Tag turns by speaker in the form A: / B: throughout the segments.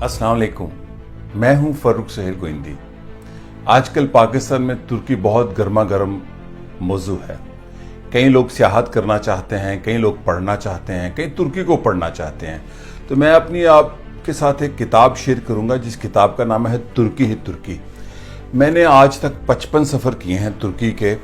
A: अस्सलाम वालेकुम, मैं हूं फर्रुख सुहेल गोइंदी। आजकल पाकिस्तान में तुर्की बहुत गर्मा गर्म मौजू है। कई लोग सियाहत करना चाहते हैं, कई लोग पढ़ना चाहते हैं, कई तुर्की को पढ़ना चाहते हैं। तो मैं अपनी आपके साथ एक किताब शेयर करूंगा जिस किताब का नाम है तुर्की ही तुर्की। मैंने आज तक 55 सफ़र किए हैं तुर्की के,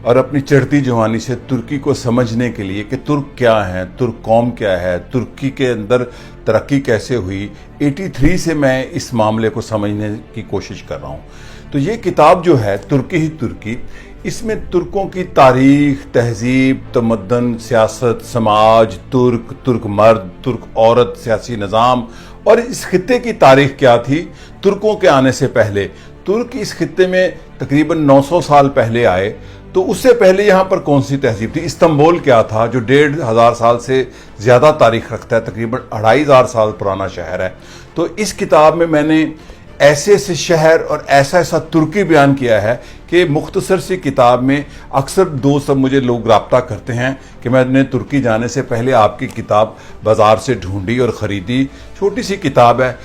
A: और अपनी चढ़ती जवानी से तुर्की को समझने के लिए कि तुर्क क्या है, तुर्क कौम क्या है, तुर्की के अंदर तरक्की कैसे हुई, 83 से मैं इस मामले को समझने की कोशिश कर रहा हूँ। तो ये किताब जो है तुर्की ही तुर्की, इसमें तुर्कों की तारीख, तहजीब, तमद्दन, सियासत, समाज, तुर्क, तुर्क मर्द, तुर्क औरत, सियासी निज़ाम और इस खित्ते की तारीख क्या थी तुर्कों के आने से पहले। तुर्क इस खित्ते में तकरीबन 900 साल पहले आए, तो उससे पहले यहाँ पर कौन सी तहजीब थी। इस्तांबुल क्या था जो 1500 साल से ज़्यादा तारीख रखता है, तकरीबन 2500 साल पुराना शहर है। तो इस किताब में मैंने ऐसे ऐसे शहर और ऐसा ऐसा तुर्की बयान किया है कि मुख्तसर सी किताब में अक्सर दोस्त अब मुझे लोग राब्ता करते हैं कि मैंने तुर्की जाने से पहले आपकी किताब बाज़ार से ढूंढी और ख़रीदी। छोटी सी किताब है।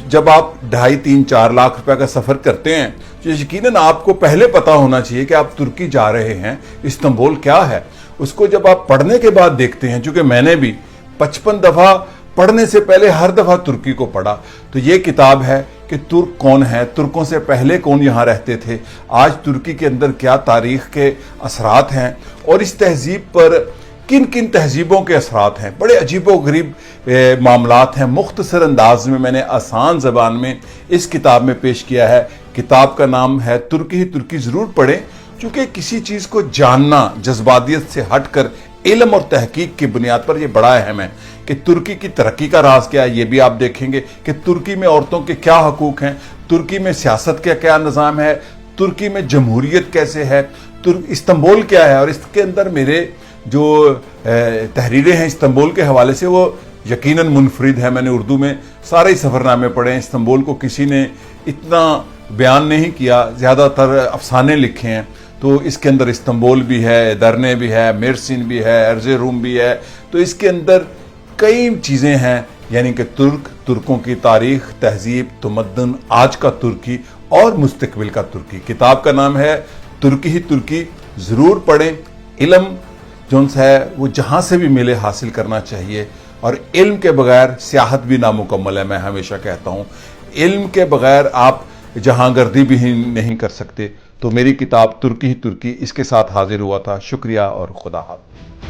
A: जब आप 2.5-3-4 लाख रुपए का सफ़र करते हैं तो यकीनन आपको पहले पता होना चाहिए कि आप तुर्की जा रहे हैं, इस्तांबुल क्या है। उसको जब आप पढ़ने के बाद देखते हैं, चूँकि मैंने भी 55 दफ़ा पढ़ने से पहले हर दफ़ा तुर्की को पढ़ा, तो ये किताब है कि तुर्क कौन है, तुर्कों से पहले कौन यहाँ रहते थे, आज तुर्की के अंदर क्या तारीख़ के असरात हैं और इस तहजीब पर किन किन तहजीबों के असरात हैं। बड़े अजीबो गरीब मामलात हैं। मुख्तसर अंदाज में मैंने आसान ज़बान में इस किताब में पेश किया है। किताब का नाम है तुर्की ही तुर्की। ज़रूर पढ़ें, क्योंकि किसी चीज़ को जानना जज्बातियत से हटकर इल्म और तहकीक की बुनियाद पर यह बड़ा अहम है कि तुर्की की तरक्की का राज क्या है। ये भी आप देखेंगे कि तुर्की में औरतों के क्या हकूक़ हैं, तुर्की में सियासत का क्या निज़ाम है, तुर्की में जमहूरियत कैसे है, इस्तांबुल क्या है। और इसके अंदर मेरे जो तहरीरें हैं इस्तांबुल के हवाले से वो यकीनन मुनफरिद है। मैंने उर्दू में सारे सफ़रनामे पढ़े हैं। इस्तांबुल को किसी ने इतना बयान नहीं किया, ज़्यादातर अफसाने लिखे हैं। तो इसके अंदर इस्तांबुल भी है, दरने भी है, मेरसिन भी है, अर्ज़ेरूम भी है। तो इसके अंदर कई चीज़ें हैं, यानी कि तुर्कों की तारीख़, तहजीब, तमद्दन, आज का तुर्की और मुस्तकबिल का तुर्की। किताब का नाम है तुर्की ही तुर्की। ज़रूर पढ़ें। इल्म जो है वो जहाँ से भी मिले हासिल करना चाहिए, और इल्म के बगैर सियाहत भी नामुकम्मल है। मैं हमेशा कहता हूँ इल्म के बगैर आप जहांगर्दी भी नहीं कर सकते। तो मेरी किताब तुर्की ही तुर्की इसके साथ हाजिर हुआ था। शुक्रिया और खुदा हाफ़िज़।